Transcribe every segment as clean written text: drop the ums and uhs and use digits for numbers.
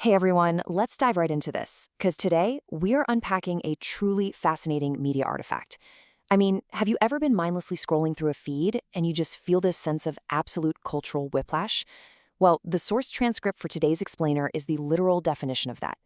Hey everyone, let's dive right into this, because today we're unpacking a truly fascinating media artifact. I mean, have you ever been mindlessly scrolling through a feed and you just feel this sense of absolute cultural whiplash? Well, the source transcript for today's explainer is the literal definition of that.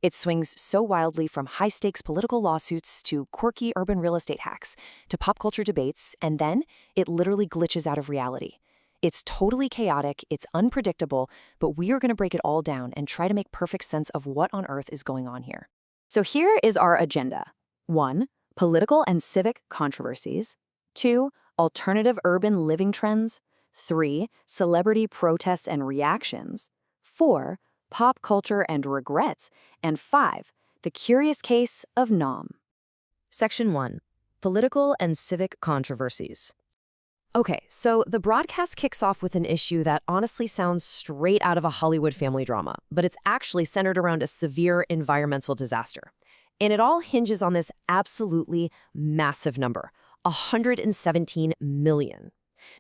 It swings so wildly from high-stakes political lawsuits to quirky urban real estate hacks to pop culture debates, and then it literally glitches out of reality. It's totally chaotic, it's unpredictable, but we are going to break it all down and try to make perfect sense of what on earth is going on here. So here is our agenda. 1. Political and civic controversies. 2. Alternative urban living trends. 3. Celebrity protests and reactions. 4. Pop culture and regrets. And 5. The curious case of Nom. Section 1. Political and civic controversies. Okay, so the broadcast kicks off with an issue that honestly sounds straight out of a Hollywood family drama, but it's actually centered around a severe environmental disaster. And it all hinges on this absolutely massive number, 117 million.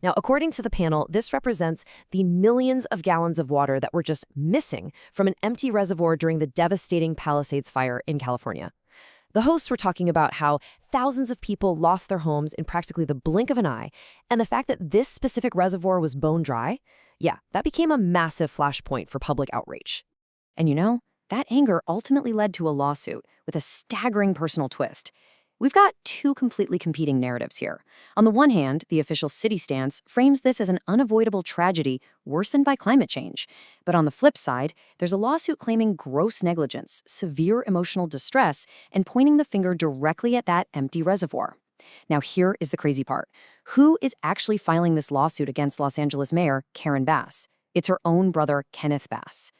Now, according to the panel, this represents the millions of gallons of water that were just missing from an empty reservoir during the devastating Palisades fire in California. The hosts were talking about how thousands of people lost their homes in practically the blink of an eye, and the fact that this specific reservoir was bone dry, yeah, that became a massive flashpoint for public outrage. And you know, that anger ultimately led to a lawsuit with a staggering personal twist. We've got two completely competing narratives here. On the one hand, the official city stance frames this as an unavoidable tragedy worsened by climate change. But on the flip side, there's a lawsuit claiming gross negligence, severe emotional distress, and pointing the finger directly at that empty reservoir. Now here is the crazy part. Who is actually filing this lawsuit against Los Angeles Mayor Karen Bass? It's her own brother, Kenneth Bass.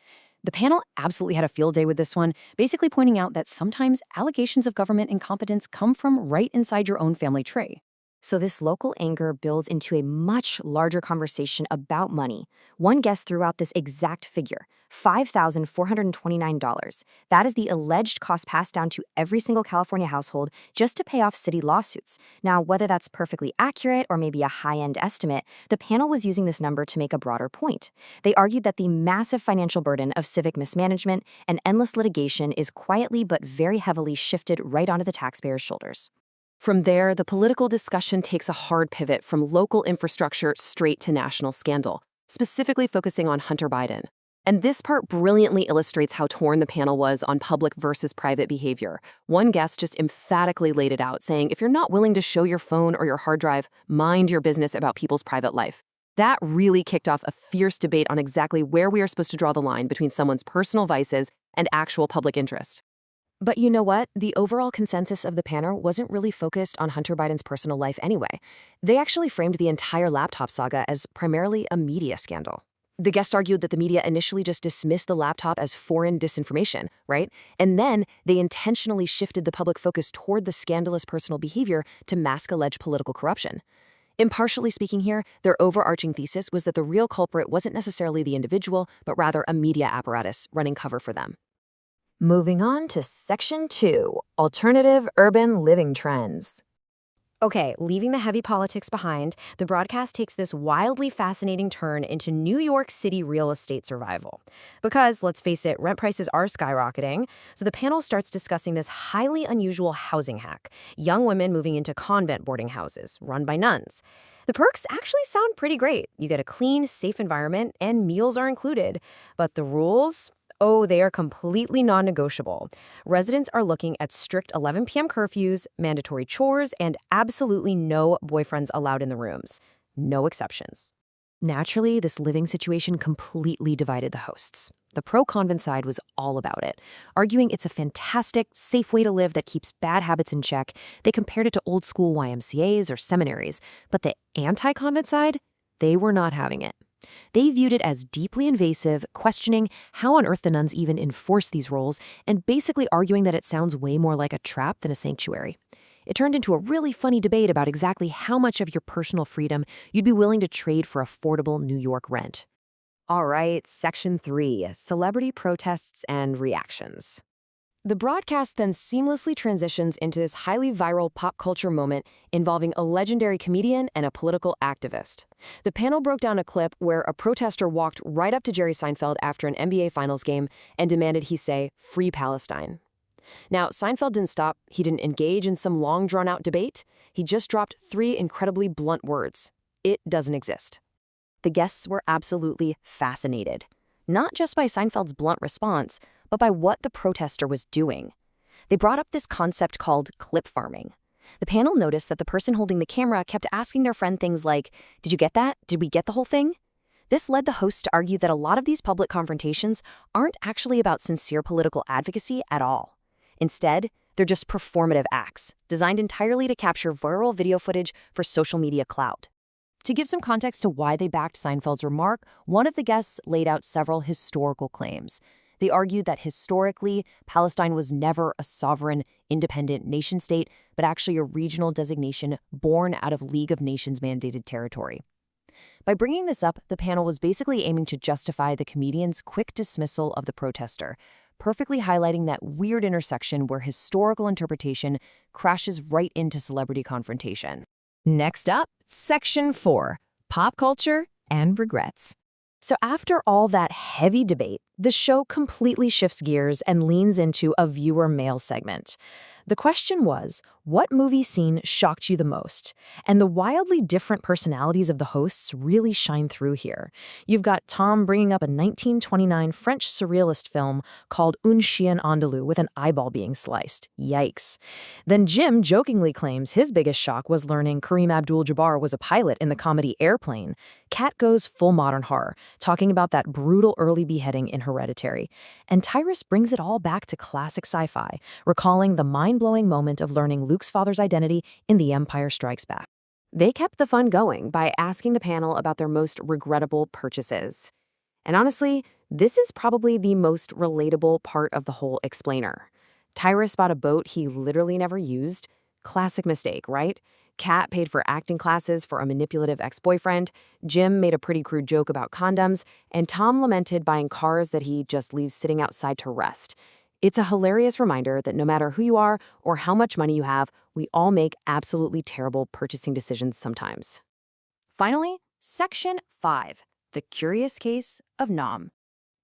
The panel absolutely had a field day with this one, basically pointing out that sometimes allegations of government incompetence come from right inside your own family tree. So this local anger builds into a much larger conversation about money. One guest threw out this exact figure, $5,429. That is the alleged cost passed down to every single California household just to pay off city lawsuits. Now, whether that's perfectly accurate or maybe a high-end estimate, the panel was using this number to make a broader point. They argued that the massive financial burden of civic mismanagement and endless litigation is quietly but very heavily shifted right onto the taxpayers' shoulders. From there, the political discussion takes a hard pivot from local infrastructure straight to national scandal, specifically focusing on Hunter Biden. And this part brilliantly illustrates how torn the panel was on public versus private behavior. One guest just emphatically laid it out, saying, if you're not willing to show your phone or your hard drive, mind your business about people's private life. That really kicked off a fierce debate on exactly where we are supposed to draw the line between someone's personal vices and actual public interest. But you know what? The overall consensus of the panel wasn't really focused on Hunter Biden's personal life anyway. They actually framed the entire laptop saga as primarily a media scandal. The guest argued that the media initially just dismissed the laptop as foreign disinformation, right? And then they intentionally shifted the public focus toward the scandalous personal behavior to mask alleged political corruption. Impartially speaking here, their overarching thesis was that the real culprit wasn't necessarily the individual, but rather a media apparatus running cover for them. Moving on to Section 2, Alternative Urban Living Trends. Okay, leaving the heavy politics behind, the broadcast takes this wildly fascinating turn into New York City real estate survival. Because, let's face it, rent prices are skyrocketing, so the panel starts discussing this highly unusual housing hack, young women moving into convent boarding houses run by nuns. The perks actually sound pretty great. You get a clean, safe environment, and meals are included. But the rules? Oh, they are completely non-negotiable. Residents are looking at strict 11 p.m. curfews, mandatory chores, and absolutely no boyfriends allowed in the rooms. No exceptions. Naturally, this living situation completely divided the hosts. The pro-convent side was all about it, arguing it's a fantastic, safe way to live that keeps bad habits in check. They compared it to old-school YMCAs or seminaries. But the anti-convent side, they were not having it. They viewed it as deeply invasive, questioning how on earth the nuns even enforce these rules, and basically arguing that it sounds way more like a trap than a sanctuary. It turned into a really funny debate about exactly how much of your personal freedom you'd be willing to trade for affordable New York rent. All right, Section 3, Celebrity Protests and Reactions. The broadcast then seamlessly transitions into this highly viral pop culture moment involving a legendary comedian and a political activist. The panel broke down a clip where a protester walked right up to Jerry Seinfeld after an NBA Finals game and demanded he say, "Free Palestine." Now, Seinfeld didn't stop. He didn't engage in some long, drawn-out debate. He just dropped 3 incredibly blunt words. It doesn't exist. The guests were absolutely fascinated, not just by Seinfeld's blunt response, but by what the protester was doing. They brought up this concept called clip farming. The panel noticed that the person holding the camera kept asking their friend things like, "Did you get that? Did we get the whole thing?" This led the host to argue that a lot of these public confrontations aren't actually about sincere political advocacy at all. Instead, they're just performative acts, designed entirely to capture viral video footage for social media clout. To give some context to why they backed Seinfeld's remark, one of the guests laid out several historical claims. They argued that historically, Palestine was never a sovereign, independent nation-state, but actually a regional designation born out of League of Nations mandated territory. By bringing this up, the panel was basically aiming to justify the comedian's quick dismissal of the protester, perfectly highlighting that weird intersection where historical interpretation crashes right into celebrity confrontation. Next up, Section 4, Pop Culture and Regrets. So after all that heavy debate, the show completely shifts gears and leans into a viewer mail segment. The question was, what movie scene shocked you the most? And the wildly different personalities of the hosts really shine through here. You've got Tom bringing up a 1929 French surrealist film called Un Chien Andalou with an eyeball being sliced. Yikes. Then Jim jokingly claims his biggest shock was learning Kareem Abdul-Jabbar was a pilot in the comedy Airplane. Kat goes full modern horror, talking about that brutal early beheading in Hereditary. And Tyrus brings it all back to classic sci-fi, recalling the mind-blowing moment of learning Luke's father's identity in The Empire Strikes Back. They kept the fun going by asking the panel about their most regrettable purchases. And honestly, this is probably the most relatable part of the whole explainer. Tyrus bought a boat he literally never used. Classic mistake, right? Kat paid for acting classes for a manipulative ex-boyfriend, Jim made a pretty crude joke about condoms, and Tom lamented buying cars that he just leaves sitting outside to rest. It's a hilarious reminder that no matter who you are or how much money you have, we all make absolutely terrible purchasing decisions sometimes. Finally, Section 5, The Curious Case of Nom.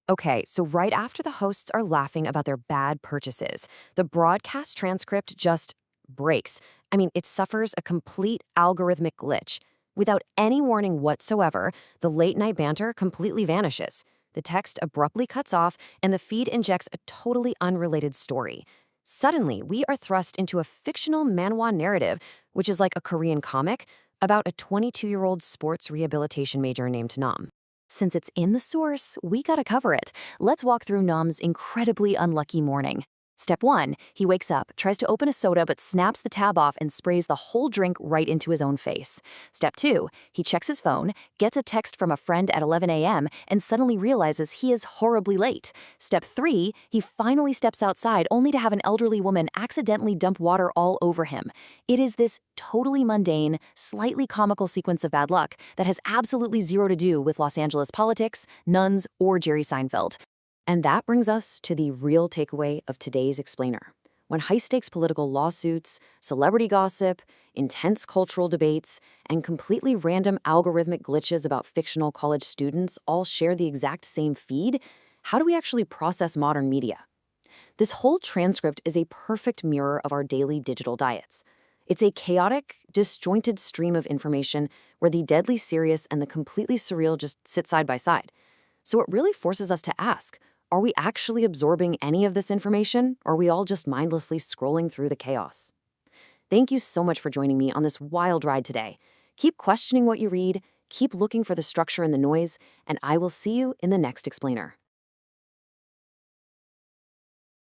Okay, so right after the hosts are laughing about their bad purchases, the broadcast transcript just breaks. I mean, it suffers a complete algorithmic glitch. Without any warning whatsoever, the late-night banter completely vanishes. The text abruptly cuts off, and the feed injects a totally unrelated story. Suddenly, we are thrust into a fictional manhwa narrative, which is like a Korean comic, about a 22-year-old sports rehabilitation major named Nam. Since it's in the source, we gotta cover it. Let's walk through Nam's incredibly unlucky morning. Step 1, he wakes up, tries to open a soda but snaps the tab off and sprays the whole drink right into his own face. Step 2, he checks his phone, gets a text from a friend at 11 a.m. and suddenly realizes he is horribly late. Step 3, he finally steps outside only to have an elderly woman accidentally dump water all over him. It is this totally mundane, slightly comical sequence of bad luck that has absolutely zero to do with Los Angeles politics, nuns, or Jerry Seinfeld. And that brings us to the real takeaway of today's explainer. When high-stakes political lawsuits, celebrity gossip, intense cultural debates, and completely random algorithmic glitches about fictional college students all share the exact same feed, how do we actually process modern media? This whole transcript is a perfect mirror of our daily digital diets. It's a chaotic, disjointed stream of information where the deadly serious and the completely surreal just sit side by side. So it really forces us to ask, are we actually absorbing any of this information, or are we all just mindlessly scrolling through the chaos? Thank you so much for joining me on this wild ride today. Keep questioning what you read, keep looking for the structure in the noise, and I will see you in the next explainer.